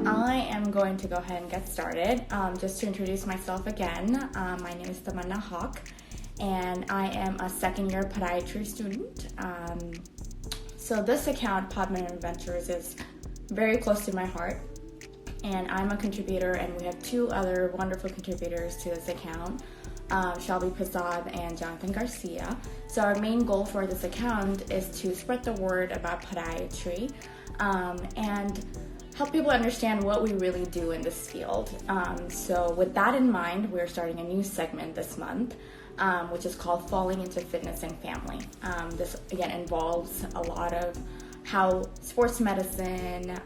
I am going to go ahead and get started. Just to introduce myself again, my name is Tamanna Hawk, and I am a second-year podiatry student. So this account, PodMedAdventures, is very close to my heart, and I'm a contributor, and we have two other wonderful contributors to this account, Shelby Prasad and Jonathan Garcia. So our main goal for this account is to spread the word about podiatry and help people understand what we really do in this field. So with that in mind, we're starting a new segment this month, which is called Falling into Fitness and Family. This again involves a lot of how sports medicine,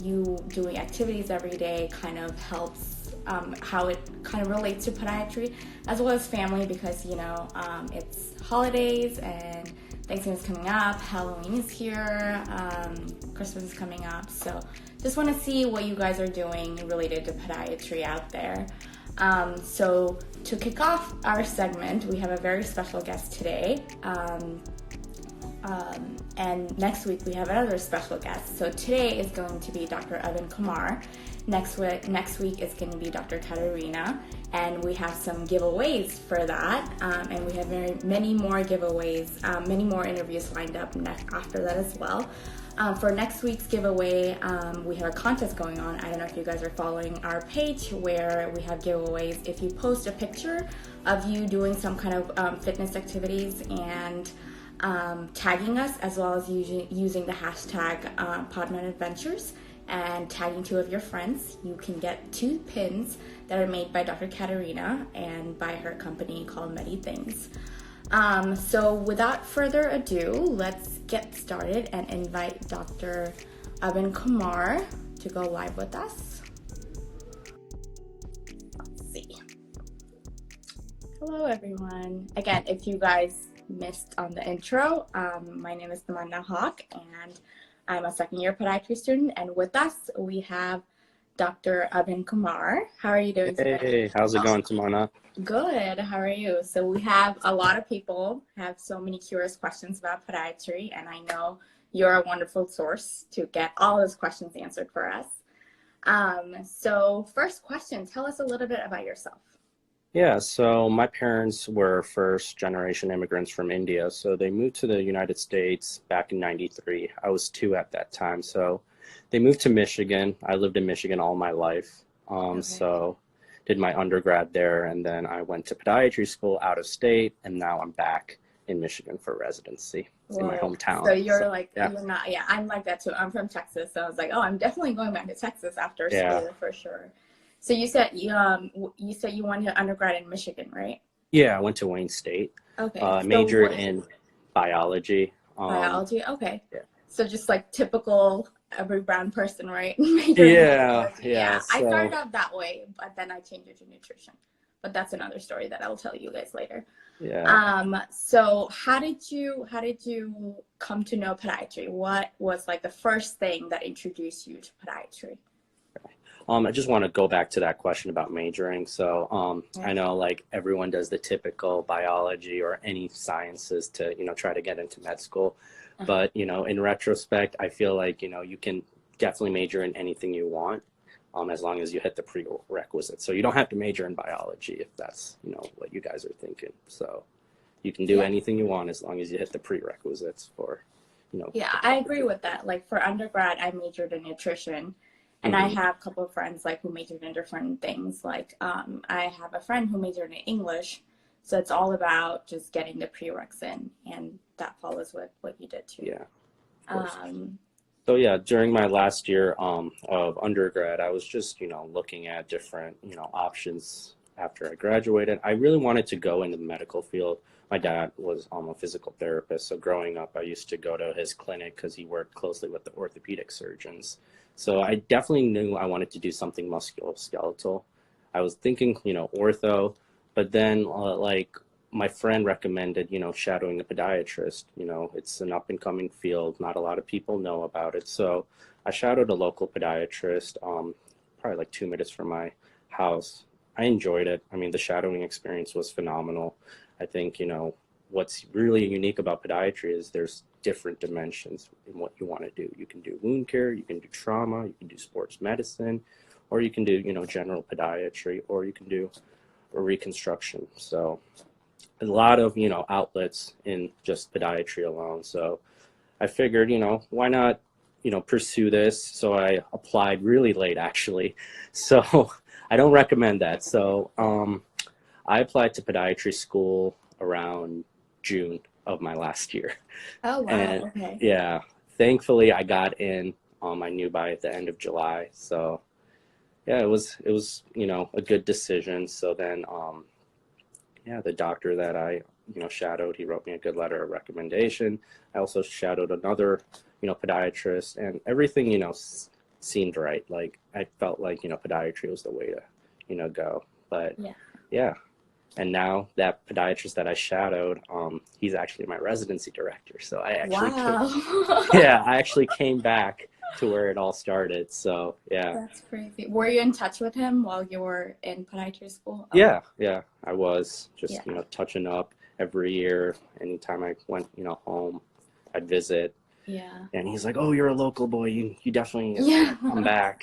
you doing activities every day kind of helps, how it kind of relates to podiatry, as well as family, because it's holidays and Thanksgiving is coming up, Halloween is here, Christmas is coming up, so just want to see what you guys are doing related to podiatry out there. So to kick off our segment, we have a very special guest today, and next week we have another special guest. So today is going to be Dr. Abhin Kumar. Next week is going to be Dr. Katerina, and we have some giveaways for that, and we have many more giveaways, many more interviews lined up after that as well. For next week's giveaway, we have a contest going on. I don't know if you guys are following our page where we have giveaways. If you post a picture of you doing some kind of fitness activities and tagging us, as well as using the hashtag PodMedAdventures and tagging two of your friends, you can get 2 pins that are made by Dr. Katerina and by her company called Medi Things. So without further ado, let's get started and invite Dr. Abhin Kumar to go live with us. Let's see. Hello, everyone. Again, if you guys missed on the intro, my name is Tamanna Hawk, and I'm a second-year podiatry student. And with us, we have Dr. Abhin Kumar. How are you doing today? Hey, how's it going, Tamanna? Good. How are you? So we have a lot of people have so many curious questions about podiatry, and I know you're a wonderful source to get all those questions answered for us. So first question, tell us a little bit about yourself. Yeah, so my parents were first-generation immigrants from India, so they moved to the United States back in '93. I was 2 at that time, so they moved to Michigan. I lived in Michigan all my life, so did my undergrad there, and then I went to podiatry school out of state, and now I'm back in Michigan for residency in my hometown. So you're you're not, I'm like that too. I'm from Texas, so I was like, oh, I'm definitely going back to Texas after school for sure. So you said you wanted to undergrad in Michigan, right? Yeah, I went to Wayne State. Okay. Majored in biology. Biology, okay. Yeah. So just like typical every brown person, right? Yeah. I started out that way, but then I changed it to nutrition. But that's another story that I'll tell you guys later. Yeah. So how did you come to know podiatry? What was like the first thing that introduced you to podiatry? I just want to go back to that question about majoring. So I know like everyone does the typical biology or any sciences to, try to get into med school. But, in retrospect, I feel like, you can definitely major in anything you want as long as you hit the prerequisites. So you don't have to major in biology if that's, what you guys are thinking. So you can do anything you want as long as you hit the prerequisites for, Yeah, I agree with that. Like for undergrad, I majored in nutrition. And I have a couple of friends like who majored in different things. Like I have a friend who majored in English. So it's all about just getting the prereqs in, and that follows with what you did too. Yeah. So yeah, during my last year of undergrad, I was just, looking at different, options after I graduated. I really wanted to go into the medical field. My dad was a physical therapist. So growing up, I used to go to his clinic because he worked closely with the orthopedic surgeons. So I definitely knew I wanted to do something musculoskeletal. I was thinking, ortho, but then like my friend recommended, shadowing a podiatrist. It's an up and coming field. Not a lot of people know about it. So I shadowed a local podiatrist, probably like 2 minutes from my house. I enjoyed it. I mean, the shadowing experience was phenomenal. I think, what's really unique about podiatry is there's different dimensions in what you want to do. You can do wound care, you can do trauma, you can do sports medicine, or you can do, general podiatry, or you can do a reconstruction. So a lot of, outlets in just podiatry alone. So I figured, why not, pursue this? So I applied really late, actually. So I don't recommend that. So I applied to podiatry school around June of my last year. Oh, wow. And Okay. yeah, thankfully I got in. I knew by the end of July. So yeah, it was, a good decision. So then, yeah, the doctor that I, shadowed, he wrote me a good letter of recommendation. I also shadowed another, podiatrist, and everything, seemed right. Like I felt like, podiatry was the way to, go. But Yeah. yeah. And now that podiatrist that I shadowed, he's actually my residency director. So I actually Wow. I actually came back to where it all started. So yeah. That's crazy. Were you in touch with him while you were in podiatry school? Yeah, I was just, Yeah. touching up every year. Anytime I went, home, I'd visit. Yeah. And he's like, "Oh, you're a local boy. You definitely Yeah. come back,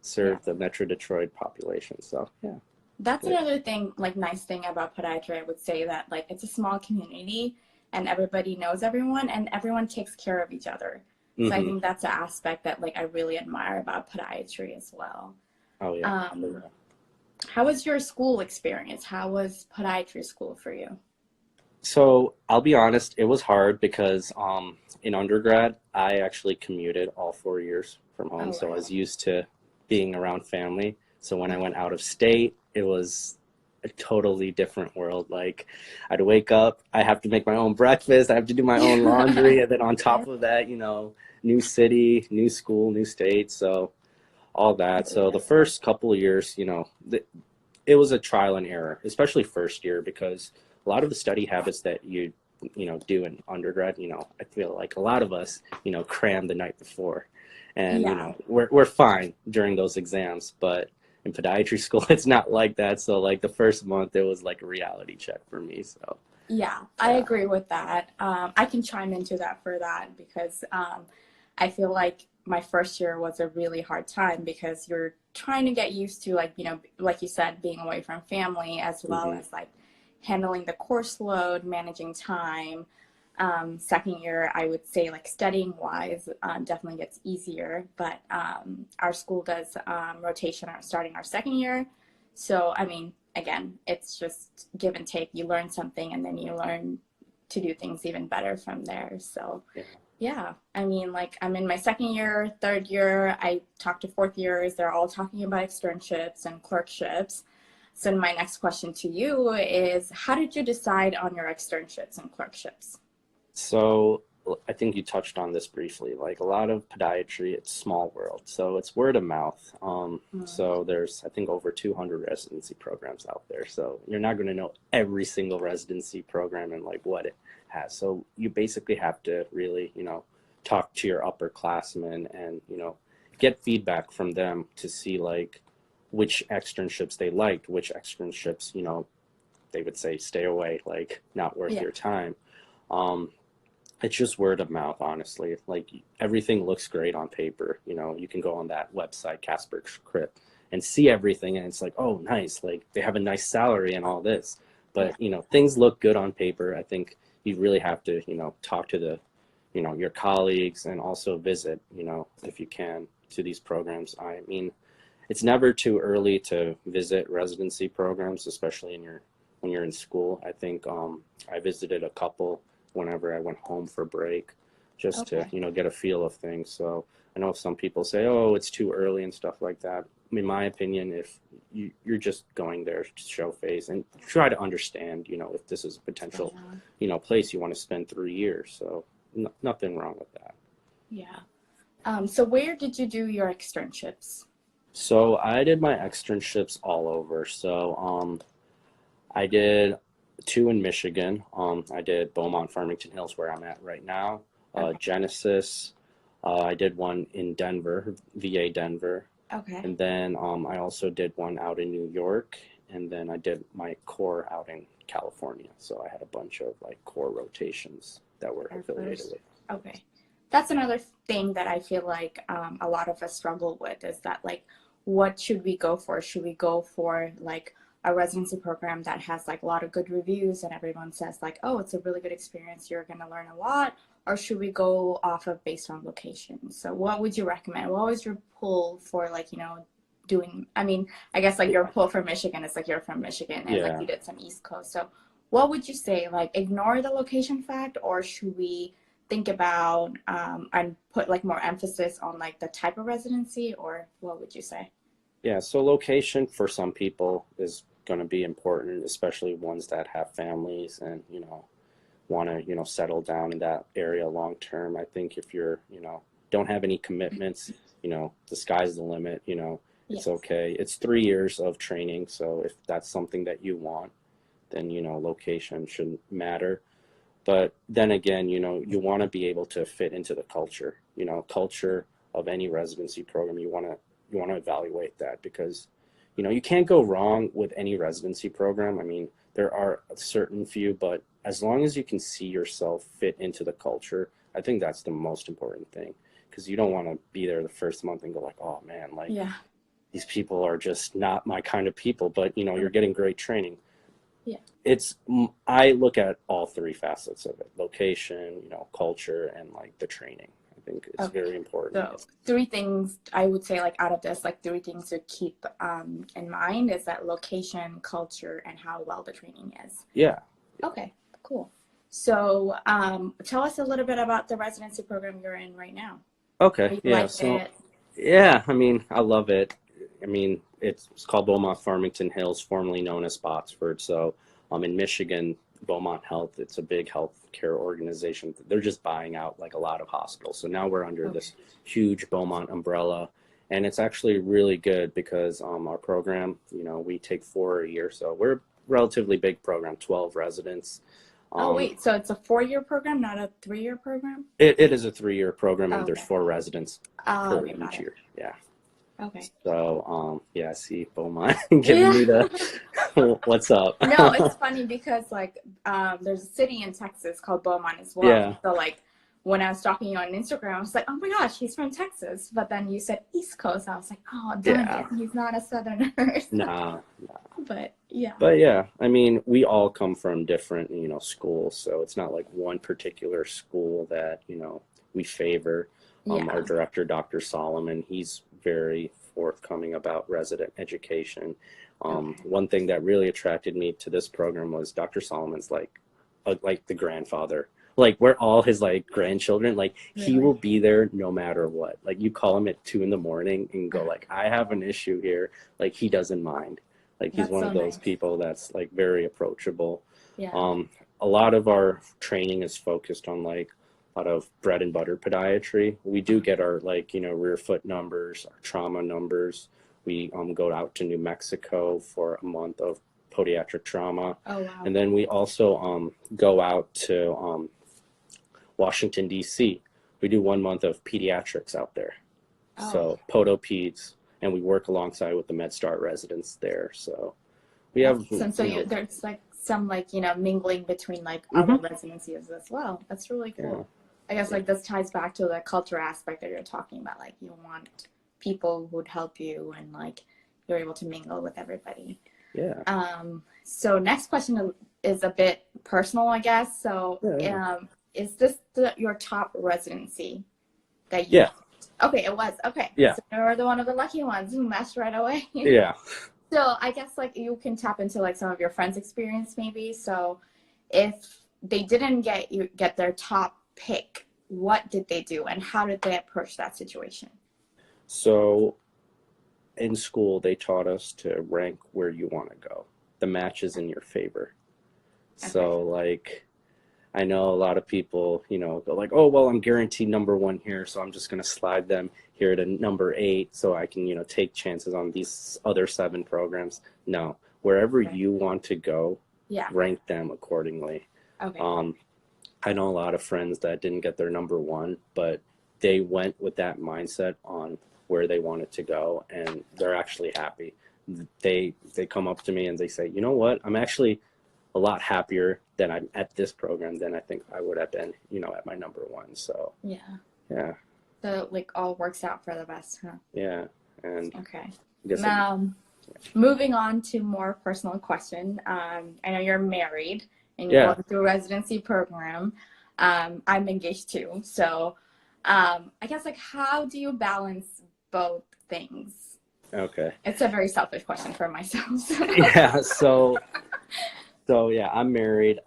serve Yeah. the Metro Detroit population." So yeah. That's Good. another thing, like nice thing about podiatry, I would say that like it's a small community and everybody knows everyone and everyone takes care of each other. So I Mm-hmm. think that's an aspect that like I really admire about podiatry as well. Oh yeah. Um, how was your school experience? How was podiatry school for you? So I'll be honest, it was hard because in undergrad I actually commuted all 4 years from home. Oh, So I wow. was used to being around family. So when I went out of state, it was a totally different world. Like I'd wake up, I have to make my own breakfast, I have to do my own laundry, and then on top of that, new city, new school, new state, so all that. So the first couple of years, it was a trial and error, especially first year, because a lot of the study habits that do in undergrad, I feel like a lot of us, cram the night before, and Yeah. we're fine during those exams, but in podiatry school it's not like that. So like the first month it was like a reality check for me. So Yeah, I yeah. agree with that. I can chime into that for that because I feel like my first year was a really hard time because you're trying to get used to like, like you said, being away from family as well Hmm. as like handling the course load, managing time. Second year, I would say like studying wise definitely gets easier, but our school does rotation starting our second year. So, I mean, again, it's just give and take. You learn something and then you learn to do things even better from there. So, Yeah. yeah, I mean, like I'm in my second year, third year. I talk to fourth years. They're all talking about externships and clerkships. So, my next question to you is how did you decide on your externships and clerkships? So I think you touched on this briefly. Like a lot of podiatry, it's small world, so it's word of mouth. Mm, So there's, I think, over 200 residency programs out there. So you're not going to know every single residency program and like what it has. So you basically have to really, talk to your upperclassmen and get feedback from them to see like which externships they liked, which externships they would say stay away, like not worth yeah, your time. Um, it's just word of mouth, honestly. Like everything looks great on paper. You can go on that website, Casper Script, and see everything, and it's like, oh, nice. Like they have a nice salary and all this. yeah, But things look good on paper. I think you really have to, talk to the, your colleagues, and also visit, if you can, to these programs. I mean, it's never too early to visit residency programs, especially when you're in school. I think I visited a couple whenever I went home for break, just to okay, get a feel of things. So I know some people say, "Oh, it's too early" and stuff like that. In my opinion, if you're just going there to show face and try to understand, if this is a potential, yeah, place you want to spend 3 years. So nothing wrong with that. yeah. So where did you do your externships? So I did my externships all over. So I did two in Michigan. I did Beaumont, Farmington Hills, where I'm at right now. Okay, Genesis. I did one in Denver, VA Denver, okay, and then I also did one out in New York, and then I did my core out in California. So I had a bunch of like core rotations that were affiliated with. Okay. That's another thing that I feel like a lot of us struggle with is that like, what should we go for? Should we go for like a residency program that has like a lot of good reviews and everyone says like, oh, it's a really good experience, you're going to learn a lot? Or should we go off of based on location? So what would you recommend? What was your pull for like, you know, doing, I mean, I guess like your pull from Michigan is like you're from Michigan and like you did some East Coast. So what would you say, like ignore the location fact, or should we think about and put like more emphasis on like the type of residency, or what would you say? Yeah, so location for some people is going to be important, especially ones that have families and, you know, want to, you know, settle down in that area long term. I think if you're, you know, don't have any commitments, you know, the sky's the limit, you know, it's okay. It's 3 years of training. So if that's something that you want, then, you know, location shouldn't matter. But then again, you know, you want to be able to fit into the culture, you know, culture of any residency program. You want to evaluate that because, you know, you can't go wrong with any residency program. I mean, there are a certain few, but as long as you can see yourself fit into the culture, I think that's the most important thing, because you don't want to be there the first month and go like, oh man, like these people are just not my kind of people, but you know, you're getting great training. I look at all three facets of it: location, you know, culture, and like the training. I think it's very important. So 3 things I would say, like out of this, like 3 things to keep in mind is that location, culture, and how well the training is. Okay, cool. So tell us a little bit about the residency program you're in right now. Okay, I mean, I love it. I mean, it's called Beaumont Farmington Hills, formerly known as Spotsford. So in Michigan, Beaumont Health, it's a big healthcare organization. They're just buying out like a lot of hospitals. So now we're under this huge Beaumont umbrella, and it's actually really good because our program, you know, we take 4 a year. So we're a relatively big program, 12 residents. So it's a 4-year program, not a 3-year program? It is a 3-year program, and there's 4 residents per each year. Okay. So, I see Beaumont giving me the what's up. No, it's funny because like there's a city in Texas called Beaumont as well. Yeah. So like when I was stalking you on Instagram, I was like, oh my gosh, he's from Texas. But then you said East Coast. I was like, oh, darn it, he's not a Southerner. Nah. But yeah. But yeah, I mean, we all come from different, you know, schools. So it's not like one particular school that, you know, we favor. Our director, Dr. Solomon, he's very forthcoming about resident education. One thing that really attracted me to this program was Dr. Solomon's like the grandfather. Like we're all his like grandchildren. Like he will be there no matter what. Like you call him at 2 a.m. and go like, I have an issue here. Like he doesn't mind. Like he's one of those people that's like very approachable. A lot of our training is focused on like a lot of bread and butter podiatry. We do get our like, you know, rear foot numbers, our trauma numbers. We go out to New Mexico for a month of podiatric trauma. And then we also go out to Washington, D.C. We do 1 month of pediatrics out there. So podopeds, and we work alongside with the MedStart residents there. So we have there's like some like, you know, mingling between like other residencies as well. That's really cool. I guess like this ties back to the culture aspect that you're talking about. Like you want people who would help you and like you're able to mingle with everybody. So next question is a bit personal, I guess. So is this your top residency that you Okay, it was. Okay. So you're the one of the lucky ones who matched right away. So I guess like you can tap into like some of your friends' experience maybe. So if they didn't get their top pick, what did they do and how did they approach that situation? So in school, they taught us to rank where you want to go. The match is in your favor. So like, I know a lot of people, you know, go like, oh, well, I'm guaranteed number 1 here, so I'm just going to slide them here to number 8 so I can, you know, take chances on these other 7 programs. No, wherever you want to go, rank them accordingly. I know a lot of friends that didn't get their number 1, but they went with that mindset on where they wanted to go, and they're actually happy. they come up to me and they say, you know what, I'm actually a lot happier than I'm at this program than I think I would have been, at my number one. So yeah. So like all works out for the best, huh? Yeah. And okay. I guess Moving on to more personal question. I know you're married and you're going through a residency program. I'm engaged too. So I guess like how do you balance both things? Okay. It's a very selfish question for myself. Yeah. So yeah, I'm married.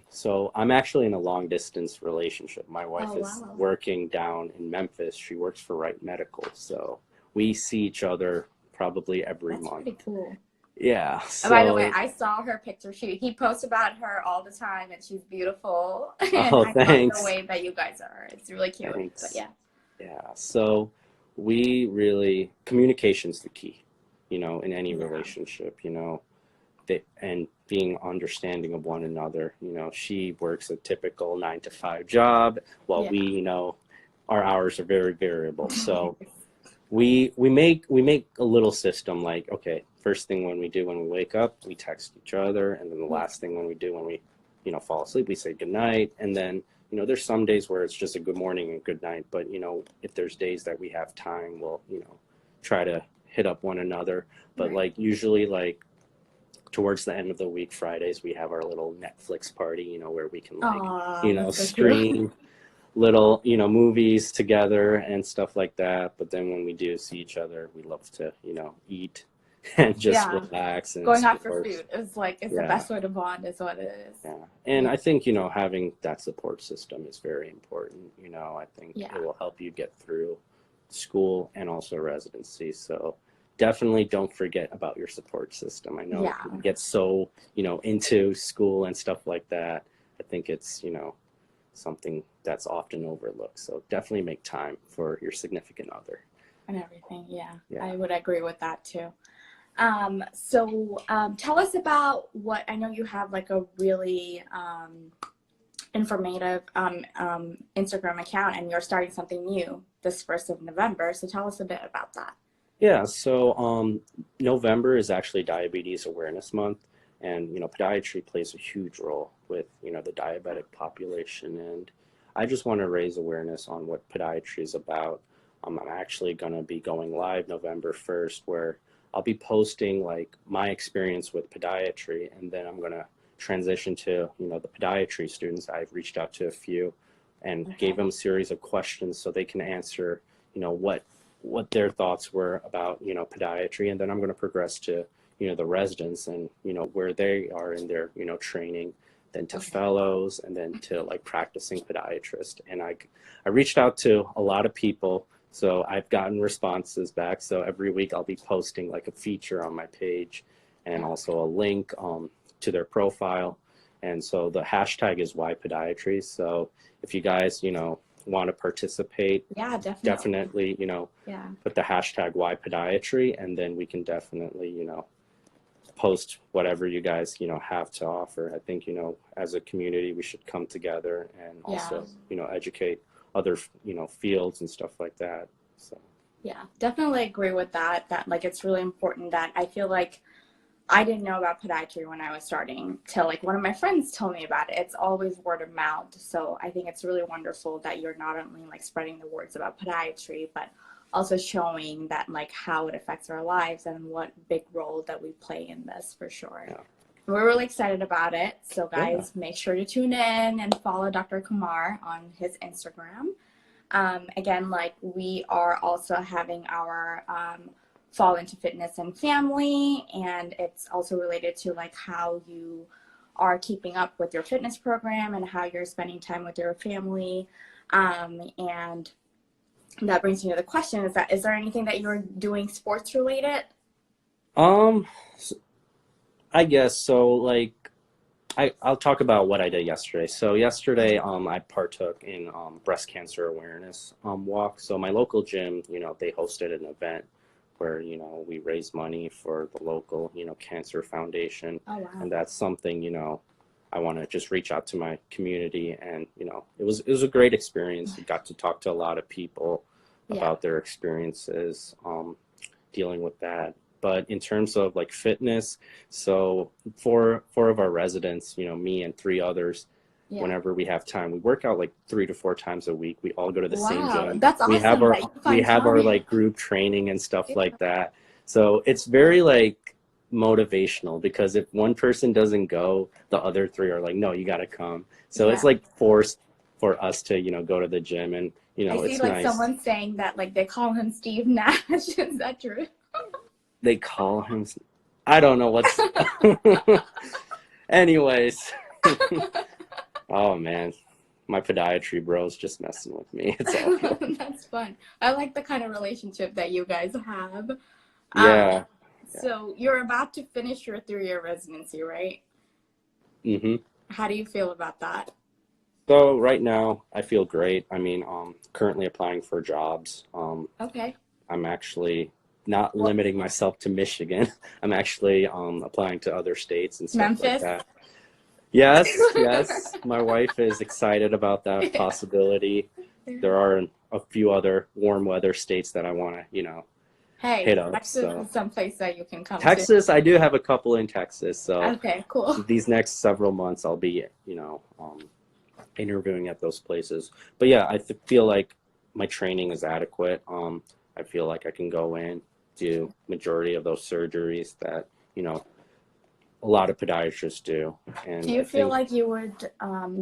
So I'm actually in a long distance relationship. My wife is working down in Memphis. She works for Wright Medical. So we see each other probably every month. That's pretty cool. Yeah. So, by the way, I saw her picture. He posts about her all the time, and she's beautiful. And I love the way that you guys are. It's really cute. Thanks. But yeah. Yeah. So we really, communication's the key, in any relationship, and being understanding of one another. She works a typical 9-to-5 job while we, our hours are very variable. So we make a little system like, okay, first thing when we wake up, we text each other. And then the last thing when we fall asleep, we say goodnight. And then, there's some days where it's just a good morning and good night. But, if there's days that we have time, we'll, try to hit up one another. But like usually like towards the end of the week, Fridays, we have our little Netflix party, where we can like, stream little, movies together and stuff like that. But then when we do see each other, we love to, eat and just relax. And going out for food is like, it's the best way to bond is what it is. Yeah. And I think, having that support system is very important. I think it will help you get through school and also residency. So definitely don't forget about your support system. I know you get so, into school and stuff like that. I think it's, something that's often overlooked. So definitely make time for your significant other. And everything. Yeah. I would agree with that too. So tell us about what, I know you have like a really informative Instagram account and you're starting something new this 1st of November. So tell us a bit about that. Yeah, so November is actually Diabetes Awareness Month, and podiatry plays a huge role with the diabetic population, and I just want to raise awareness on what podiatry is about. I'm actually going to be going live November 1st, where I'll be posting like my experience with podiatry, and then I'm going to transition to the podiatry students. I've reached out to a few and gave them a series of questions so they can answer what their thoughts were about podiatry, and then I'm going to progress to the residents and where they are in their training, then to fellows, and then to like practicing podiatrist. And I reached out to a lot of people, so I've gotten responses back. So every week I'll be posting like a feature on my page and also a link to their profile. And so the hashtag is Why Podiatry. So if you guys want to participate, definitely put the hashtag Why Podiatry, and then we can definitely post whatever you guys have to offer. I think as a community we should come together and also educate other fields and stuff like that. So definitely agree with that like it's really important. That I feel like I didn't know about podiatry when I was starting till like one of my friends told me about it. It's always word of mouth. So I think it's really wonderful that you're not only like spreading the words about podiatry, but also showing that like how it affects our lives and what big role that we play in this for sure. We're really excited about it. So guys, make sure to tune in and follow Dr. Kumar on his Instagram. Again, like we are also having our Fall into Fitness and Family, and it's also related to like how you are keeping up with your fitness program and how you're spending time with your family. And that brings me to the question, is there anything that you're doing sports related? I guess so. Like I'll talk about what I did yesterday. So yesterday I partook in breast cancer awareness walk. So my local gym, they hosted an event where we raise money for the local cancer foundation. And that's something I want to just reach out to my community, and it was a great experience. We got to talk to a lot of people about their experiences dealing with that. But in terms of like fitness, so four of our residents, me and three others, Yeah. whenever we have time, we work out like 3 to 4 times a week. We all go to the same Wow, gym. that's We have awesome our that you we find have our time. like group training and stuff Yeah. like that. So it's very like motivational, because if one person doesn't go, the other three are like, no, you got to come. So it's Yeah. like forced for us to, go to the gym, and I see it's like nice. someone saying that like they call him Steve Nash. Is that true? They call him, I don't know what's, anyways. Oh man, my podiatry bro's just messing with me. It's all good. That's fun. I like the kind of relationship that you guys have. Yeah. So you're about to finish your 3-year residency, right? Mm-hmm. How do you feel about that? So right now, I feel great. I mean, currently applying for jobs. Okay. I'm actually not limiting myself to Michigan. I'm actually applying to other states and stuff like Memphis? that. Yes. My wife is excited about that possibility. There are a few other warm weather states that I want to, Hey, hit up. Texas So is someplace that you can come Texas, I do have a couple in Texas. So to. Okay, cool. these next several months, I'll be, interviewing at those places. But yeah, I feel like my training is adequate. I feel like I can go in, do majority of those surgeries that, a lot of podiatrists do. And Do you I feel think like you would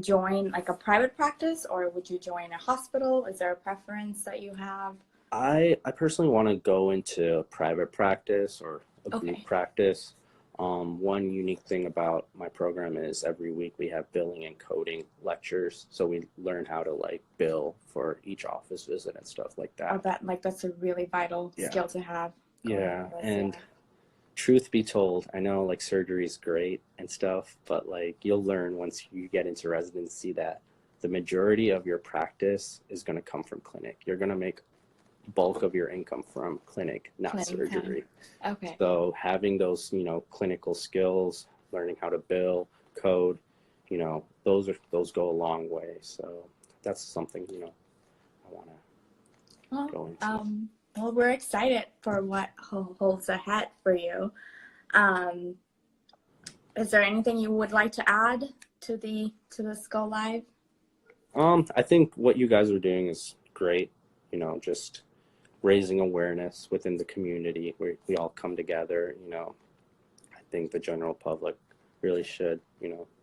join like a private practice, or would you join a hospital? Is there a preference that you have? I personally want to go into private practice or a group Okay. practice. One unique thing about my program is every week we have billing and coding lectures. So we learn how to like bill for each office visit and stuff like Oh, that. that's a really vital skill to have. Yeah. Going And into this, truth be told, I know like surgery is great and stuff, but like you'll learn once you get into residency that the majority of your practice is going to come from clinic. You're going to make bulk of your income from clinic, not Clinic time. surgery. Okay. So having those, clinical skills, learning how to bill, code, those go a long way. So that's something, I want to go into. Well, we're excited for what holds ahead for you. Is there anything you would like to add to this Go Live? I think what you guys are doing is great. Just raising awareness within the community where we all come together. I think the general public really should,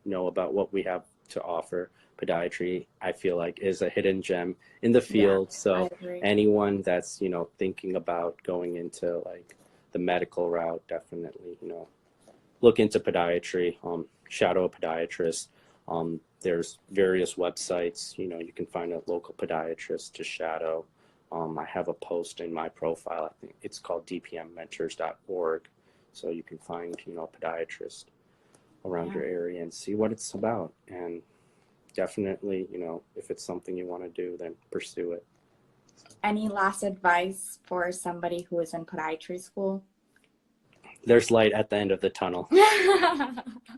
know about what we have to offer. Podiatry, I feel like, is a hidden gem in the field. I So agree. anyone that's, thinking about going into like the medical route, definitely, look into podiatry, shadow a podiatrist. There's various websites, you can find a local podiatrist to shadow. I have a post in my profile. I think it's called dpmmentors.org. So you can find, a podiatrist around your area and see what it's about. And definitely, if it's something you want to do, then pursue it. Any last advice for somebody who is in podiatry school? There's light at the end of the tunnel.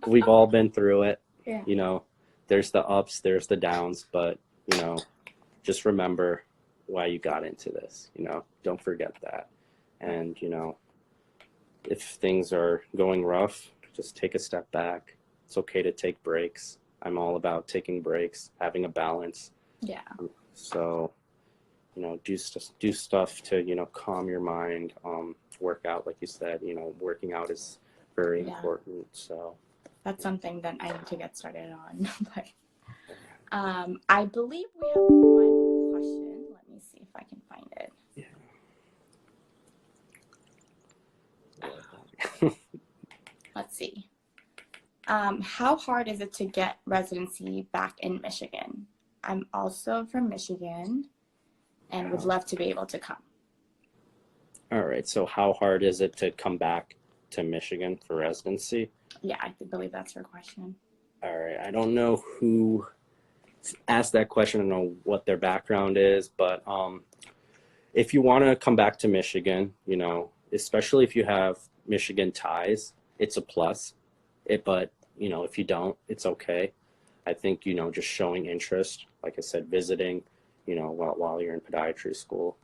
We've all been through it. Yeah. There's the ups, there's the downs, but, just remember why you got into this. Don't forget that. And, if things are going rough, just take a step back. It's okay to take breaks. I'm all about taking breaks, having a balance. Yeah. So, do stuff to, calm your mind, work out, like you said, working out is very important. So that's something that I need to get started on. But I believe we have one question. Let me see if I can find it. Yeah. Let's see. How hard is it to get residency back in Michigan? I'm also from Michigan and would love to be able to come. All right. So how hard is it to come back to Michigan for residency? Yeah, I believe that's your question. All right. I don't know who asked that question. I don't know what their background is, but if you want to come back to Michigan, especially if you have Michigan ties, it's a plus. But if you don't, it's okay. I think, just showing interest, like I said, visiting, while you're in podiatry school,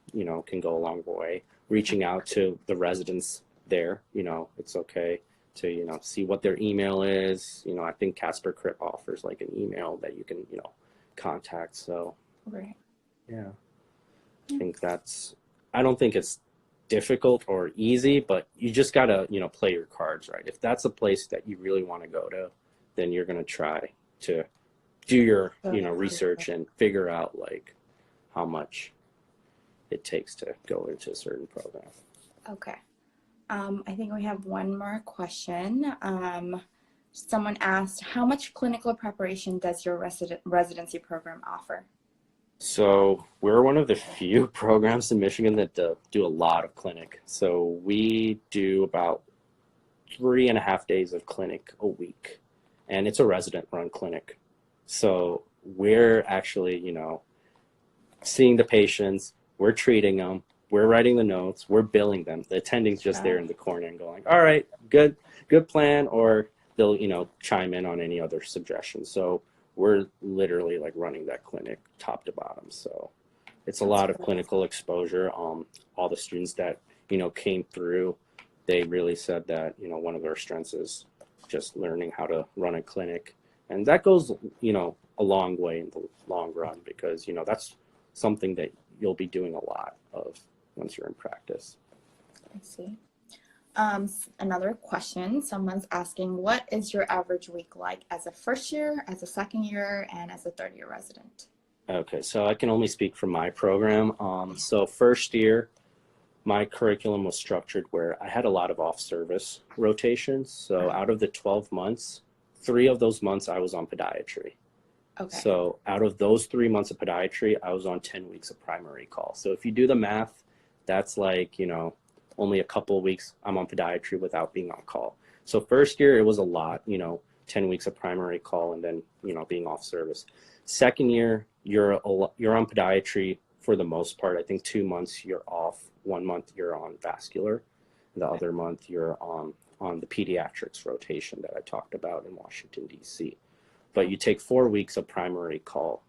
can go a long way. Reaching out to the residents there. It's okay to, see what their email is. I think Casper Crip offers like an email that you can, contact. So, Right. yeah, I don't think it's difficult or easy, but you just gotta, play your cards right. If that's a place that you really want to go to, then you're gonna try to do your, research and figure out like how much it takes to go into a certain program. Okay. I think we have one more question. Someone asked, how much clinical preparation does your residency program offer? So we're one of the few programs in Michigan that do a lot of clinic. So we do about 3.5 days of clinic a week, and it's a resident-run clinic. So we're actually, seeing the patients, we're treating them, we're writing the notes, we're billing them. The attending's just there in the corner and going, all right, good plan, or they'll, chime in on any other suggestions. So we're literally like running that clinic top to bottom. So it's a lot of clinical exposure. All the students that, came through, they really said that, one of their strengths is just learning how to run a clinic. And that goes, a long way in the long run, because, that's something that you'll be doing a lot of once you're in practice. I see. Another question, someone's asking, what is your average week like as a first year, as a second year, and as a third year resident? Okay, so I can only speak for my program. So first year, my curriculum was structured where I had a lot of off-service rotations. So out of the 12 months, 3 of those months I was on podiatry. Okay. So out of those 3 months of podiatry, I was on 10 weeks of primary call. So if you do the math, that's like, only a couple of weeks I'm on podiatry without being on call. So first year, it was a lot, 10 weeks of primary call and then, being off service. Second year, you're on podiatry for the most part. I think 2 months you're off. 1 month you're on vascular. The other month you're on the pediatrics rotation that I talked about in Washington, D.C. But you take 4 weeks of primary call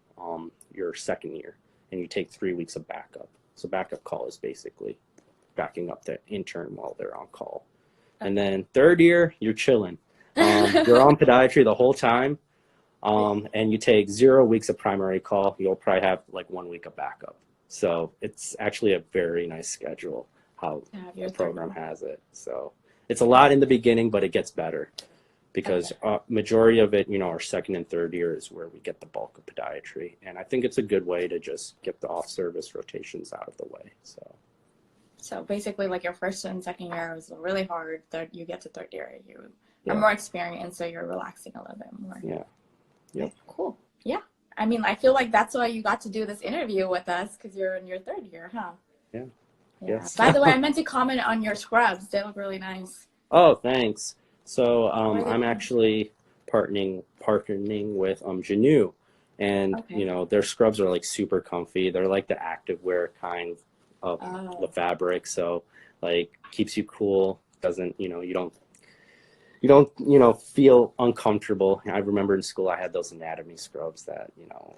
your second year, and you take 3 weeks of backup. So backup call is basically backing up the intern while they're on call. And then third year, you're chilling. You're on podiatry the whole time, and you take 0 weeks of primary call. You'll probably have like 1 week of backup. So it's actually a very nice schedule how the program has it. So it's a lot in the beginning, but it gets better because majority of it, our second and third year is where we get the bulk of podiatry. And I think it's a good way to just get the off-service rotations out of the way. So basically, like your first and second year was really hard. Third, you get to third year, you are more experienced, so you're relaxing a little bit more. Yeah. Yep. Cool. Yeah. I mean, I feel like that's why you got to do this interview with us, because you're in your third year, huh? Yeah. Yes. By the way, I meant to comment on your scrubs. They look really nice. Oh, thanks. So I'm actually partnering with Janu, and their scrubs are like super comfy. They're like the activewear kind of the fabric, so like keeps you cool. Doesn't you don't feel uncomfortable. I remember in school I had those anatomy scrubs that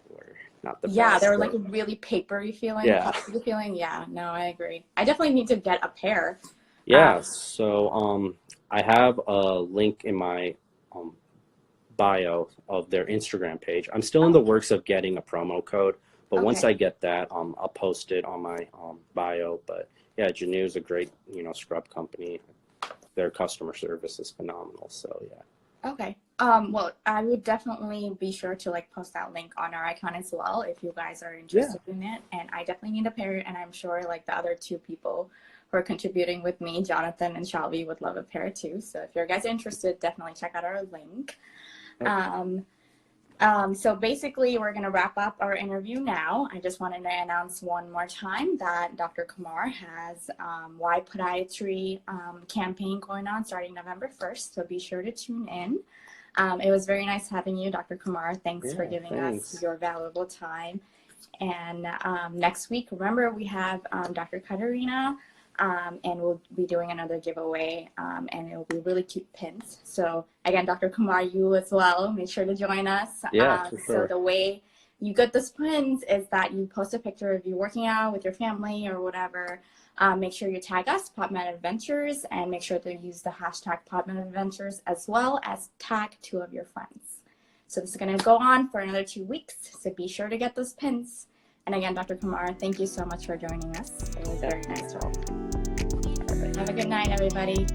were not the best. Yeah, they were like a really papery feeling, puffy feeling. Yeah, no, I agree. I definitely need to get a pair. Yeah, so I have a link in my bio of their Instagram page. I'm still in the works of getting a promo code, but once I get that, I'll post it on my bio. But yeah, Janu is a great scrub company. Their customer service is phenomenal. So yeah. Okay. Well, I would definitely be sure to like post that link on our icon as well if you guys are interested in it. And I definitely need a pair, and I'm sure like the other 2 people who are contributing with me, Jonathan and Shelby, would love a pair too. So if you guys are interested, definitely check out our link. Okay. So basically, we're going to wrap up our interview now. I just wanted to announce one more time that Dr. Kumar has Why Podiatry campaign going on starting November 1st, so be sure to tune in. It was very nice having you, Dr. Kumar. Thanks for giving us your valuable time. And next week, remember, we have Dr. Katerina, and we'll be doing another giveaway, and it'll be really cute pins. So again, Dr. Kumar, you as well, make sure to join us. Yeah, for sure. So the way you get those pins is that you post a picture of you working out with your family or whatever, Make sure you tag us, PodMedAdventures, and make sure to use the hashtag PodMedAdventures, as well as tag 2 of your friends. So this is going to go on for another 2 weeks, so be sure to get those pins. And again, Dr. Kumar, thank you so much for joining us. It was very nice talk. Have a good night, everybody.